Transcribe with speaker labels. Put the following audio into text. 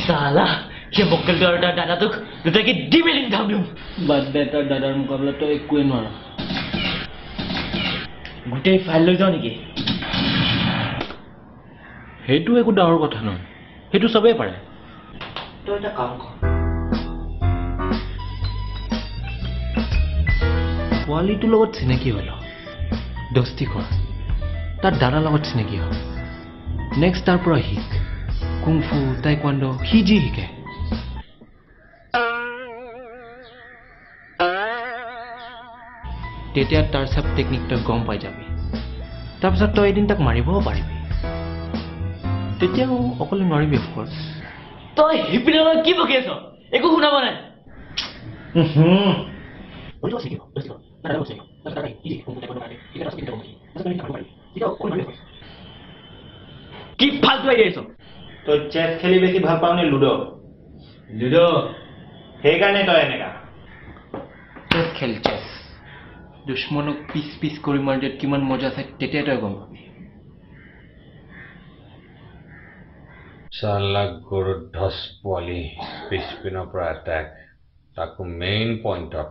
Speaker 1: Salah, ये मुक्कल का दादा तो दूसरे की डिमेलिंग था हम
Speaker 2: বাদ দে তাৰ দাদাৰ মুকাবলা তই একোৱে নোৱাৰা
Speaker 1: গোটেই ফাইল লৈ যাও নেকি
Speaker 2: সেইটো একো ডাঙৰ কথা নহয় সেইটো সবেই পাৰে
Speaker 1: তই এটা কাম কৰ
Speaker 2: পোৱালিটোৰ লগত চিনাকি হ'ল দস্তি কৰ তাৰ দাদাৰ লগত চিনাকি হ'ল নেক্সট তাৰ পৰা শিক কুংফু টাইকোৱাণ্ডো সি যি শিকে তেতিয়া তাৰ সব টেকনিক তই গম পাই যাবি তাৰপিছত তই এদিন তাক মাৰিবও পাৰিবি তেতিয়াও অকলে নোৱাৰিবি অফক'ৰ্ছ
Speaker 1: তই হিপিনৰ কি বকি আছ একো শুনাব নাই কি ফালতু আহি আছ
Speaker 3: তই চেছ খেলি বেছি ভাল পাও নে লুডো লুডো সেইকাৰণে তই এনেকা
Speaker 2: চেছ খেল চেছ দুশ্মনক পিছ পিছ কৰি মাৰি দিয়াত কিমান মজা আছে তেতিয়া তই গম পাবি
Speaker 4: চালা গৰুৰ ধচ পোৱালি পিছপিনৰ পৰা এটেক তাকো মেইন পইণ্টত